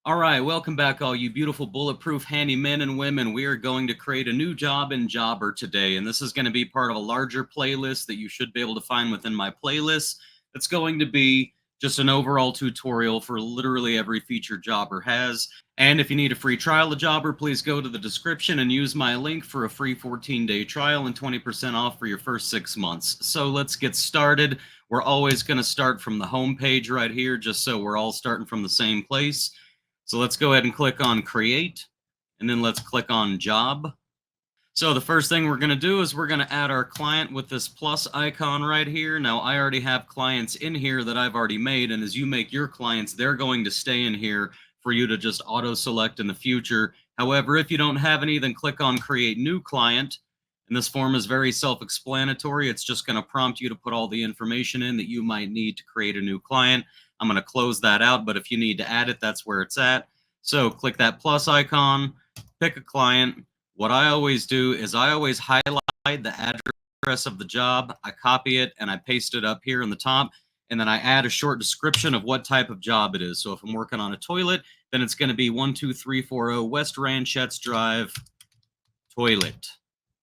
All right, welcome back, all you beautiful bulletproof handymen and women. We are going to create a new job in Jobber today, and this is going to be part of a larger playlist that you should be able to find within my playlist. It's going to be just an overall tutorial for literally every feature Jobber has. And if you need a free trial of Jobber, please go to the description and use my link for a free 14-day trial and 20% off for your first 6 months. So let's get started. We're always going to start from the home page right here, just so we're all starting from the same place. So let's go ahead and click on Create, and then let's click on Job. So the first thing we're going to do is we're going to add our client with this plus icon right here. Now, I already have clients in here that I've already made, and as you make your clients, they're going to stay in here for you to just auto-select in the future. However, if you don't have any, then click on Create New Client. And this form is very self-explanatory. It's just going to prompt you to put all the information in that you might need to create a new client. I'm going to close that out, but if you need to add it, that's where it's at. So click that plus icon, pick a client. What I always do is I always highlight the address of the job, I copy it, and I paste it up here in the top, and then I add a short description of what type of job it is. So if I'm working on a toilet, then it's going to be 12340 West Ranchettes Drive, toilet.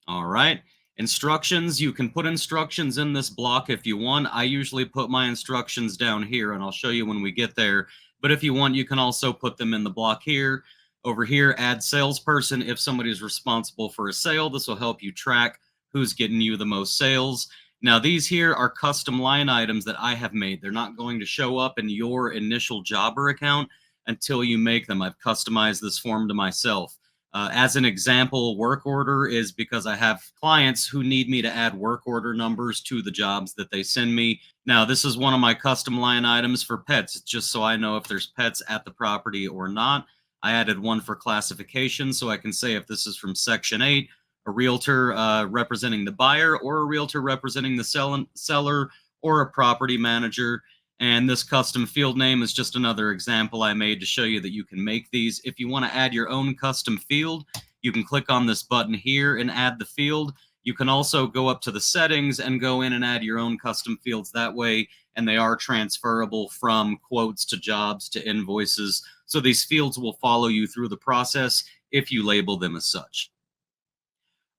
All right. Instructions, you can put instructions in this block if you want. I usually put my instructions down here, and I'll show you when we get there. But if you want, you can also put them in the block here. Over here, add salesperson if somebody's responsible for a sale. This will help you track who's getting you the most sales. Now, these here are custom line items that I have made. They're not going to show up in your initial Jobber account until you make them. I've customized this form to myself. As an example, work order is because I have clients who need me to add work order numbers to the jobs that they send me. Now, this is one of my custom line items for pets, just so I know if there's pets at the property or not. I added one for classification, so I can say if this is from Section 8, a realtor representing the buyer, or a realtor representing the seller, or a property manager. And this custom field name is just another example I made to show you that you can make these. If you want to add your own custom field, you can click on this button here and add the field. You can also go up to the settings and go in and add your own custom fields that way, and they are transferable from quotes to jobs to invoices. So these fields will follow you through the process if you label them as such.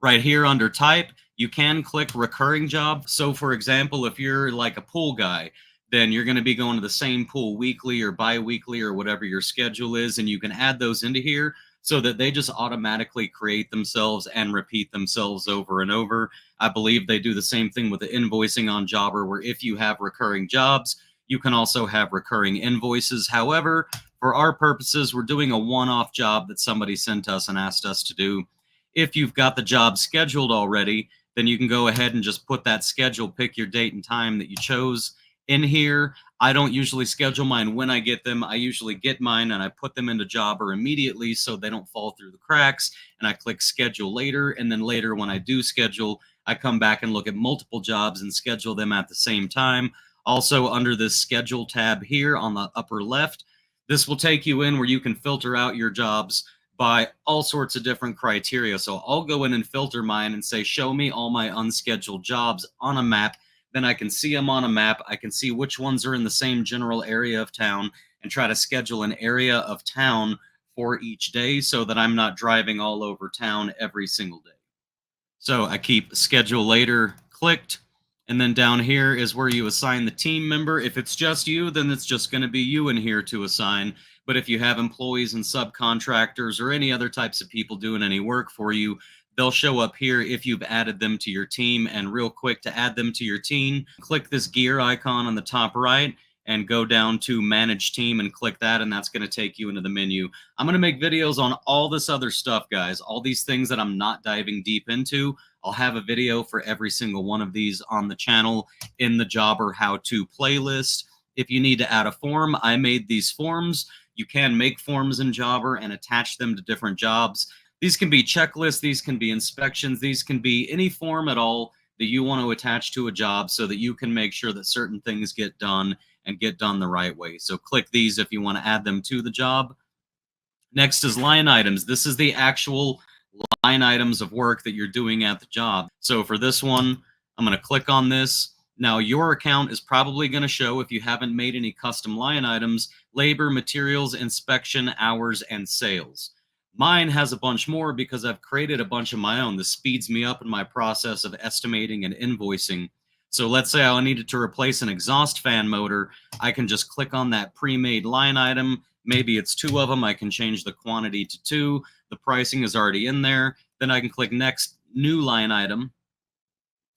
Right here under type, you can click recurring job. So for example, if you're like a pool guy, then you're going to be going to the same pool weekly or bi-weekly or whatever your schedule is, and you can add those into here so that they just automatically create themselves and repeat themselves over and over. I believe they do the same thing with the invoicing on Jobber, where if you have recurring jobs, you can also have recurring invoices. However, for our purposes, we're doing a one-off job that somebody sent us and asked us to do. If you've got the job scheduled already, then you can go ahead and just put that schedule, pick your date and time that you chose in here. I don't usually schedule mine when I get them. I usually get mine and I put them into Jobber immediately so they don't fall through the cracks, and I click schedule later, and then later when I do schedule, I come back and look at multiple jobs and schedule them at the same time. Also, under this schedule tab here on the upper left, this will take you in where you can filter out your jobs by all sorts of different criteria. So I'll go in and filter mine and say, show me all my unscheduled jobs on a map. Then I can see them on a map. I can see which ones are in the same general area of town and try to schedule an area of town for each day so that I'm not driving all over town every single day. So I keep schedule later clicked, and then down here is where you assign the team member. If it's just you, then it's just going to be you in here to assign. But if you have employees and subcontractors or any other types of people doing any work for you, they'll show up here if you've added them to your team. And real quick, to add them to your team, click this gear icon on the top right and go down to Manage Team and click that, and that's going to take you into the menu. I'm going to make videos on all this other stuff, guys. All these things that I'm not diving deep into, I'll have a video for every single one of these on the channel in the Jobber how-to playlist. If you need to add a form, I made these forms. You can make forms in Jobber and attach them to different jobs. These can be checklists, these can be inspections, these can be any form at all that you want to attach to a job so that you can make sure that certain things get done and get done the right way. So click these if you want to add them to the job. Next is line items. This is the actual line items of work that you're doing at the job. So for this one, I'm going to click on this. Now, your account is probably going to show, if you haven't made any custom line items, labor, materials, inspection, hours, and sales. Mine has a bunch more because I've created a bunch of my own. This speeds me up in my process of estimating and invoicing. So let's say I needed to replace an exhaust fan motor. I can just click on that pre-made line item. Maybe it's 2 of them. I can change the quantity to 2. The pricing is already in there. Then I can click next, new line item.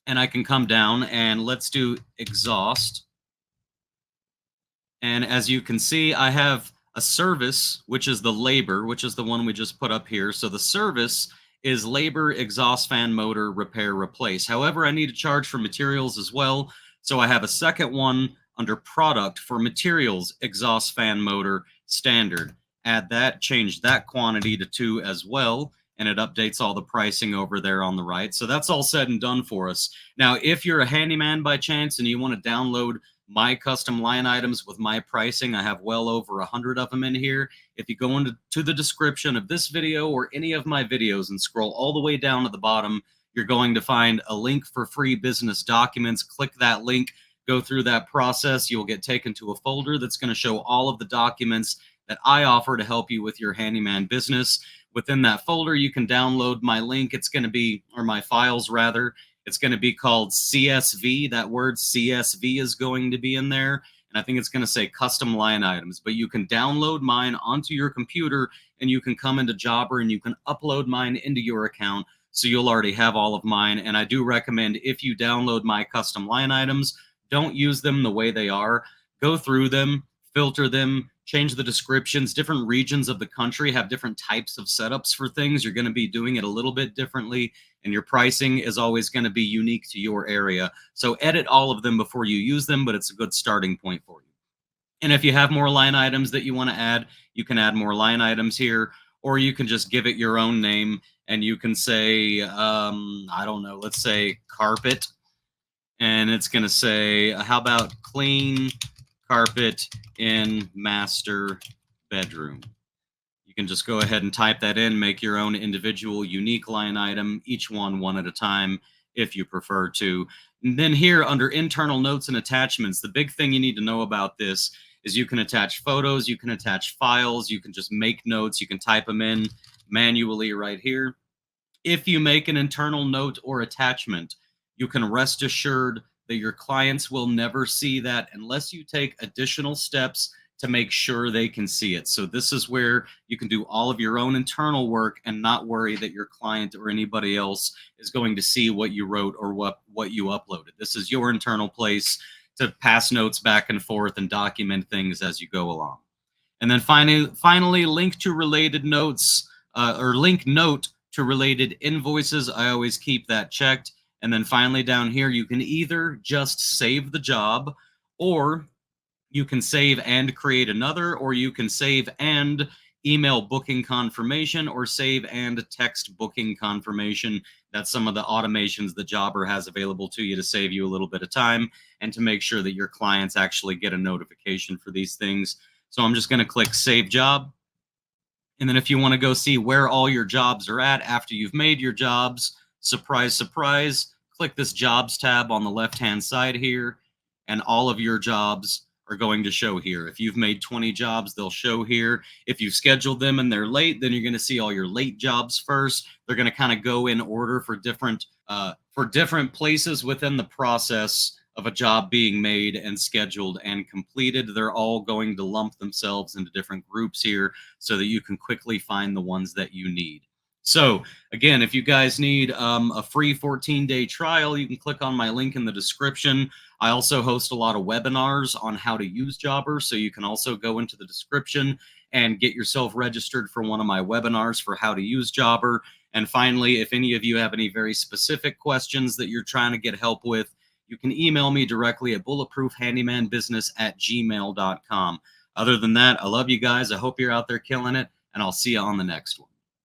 And I can come down and let's do exhaust. And as you can see, I have a service, which is the labor, which is the one we just put up here. So the service is labor, exhaust fan motor, repair, replace. However, I need to charge for materials as well. So I have a second one under product for materials, exhaust fan motor, standard. Add that, change that quantity to 2 as well. And it updates all the pricing over there on the right. So that's all said and done for us. Now, if you're a handyman by chance and you want to download my custom line items with my pricing, I have well over 100 of them in here. If you go into the description of this video or any of my videos and scroll all the way down to the bottom, you're going to find a link for free business documents. Click that link, go through that process. You'll get taken to a folder that's going to show all of the documents that I offer to help you with your handyman business. Within that folder, you can download my link. It's going to be, or my files rather, it's going to be called CSV. That word CSV is going to be in there. And I think it's going to say custom line items, but you can download mine onto your computer and you can come into Jobber and you can upload mine into your account. So you'll already have all of mine. And I do recommend, if you download my custom line items, don't use them the way they are. Go through them, filter them, change the descriptions. Different regions of the country have different types of setups for things. You're going to be doing it a little bit differently, and your pricing is always going to be unique to your area. So edit all of them before you use them, but it's a good starting point for you. And if you have more line items that you want to add, you can add more line items here, or you can just give it your own name and you can say, I don't know, let's say carpet. And it's going to say, how about clean carpet in master bedroom? You can just go ahead and type that in, make your own individual unique line item, each one at a time if you prefer to. And then here under internal notes and attachments, the big thing you need to know about this is you can attach photos, you can attach files, you can just make notes, you can type them in manually right here. If you make an internal note or attachment, you can rest assured that your clients will never see that unless you take additional steps to make sure they can see it. So this is where you can do all of your own internal work and not worry that your client or anybody else is going to see what you wrote or what you uploaded. This is your internal place to pass notes back and forth and document things as you go along. And then finally, link to related notes or link note to related invoices. I always keep that checked. And then finally down here, you can either just save the job, or you can save and create another, or you can save and email booking confirmation, or save and text booking confirmation. That's some of the automations that Jobber has available to you to save you a little bit of time and to make sure that your clients actually get a notification for these things. So I'm just going to click Save Job. And then if you want to go see where all your jobs are at after you've made your jobs, surprise, surprise, click this Jobs tab on the left-hand side here, and all of your jobs are going to show here. If you've made 20 jobs, they'll show here. If you've scheduled them and they're late, then you're going to see all your late jobs first. They're going to kind of go in order for different places within the process of a job being made and scheduled and completed. They're all going to lump themselves into different groups here so that you can quickly find the ones that you need. So again, if you guys need a free 14-day trial, you can click on my link in the description. I also host a lot of webinars on how to use Jobber, so you can also go into the description and get yourself registered for one of my webinars for how to use Jobber. And finally, if any of you have any very specific questions that you're trying to get help with, you can email me directly at bulletproofhandymanbusiness@gmail.com. Other than that, I love you guys. I hope you're out there killing it, and I'll see you on the next one.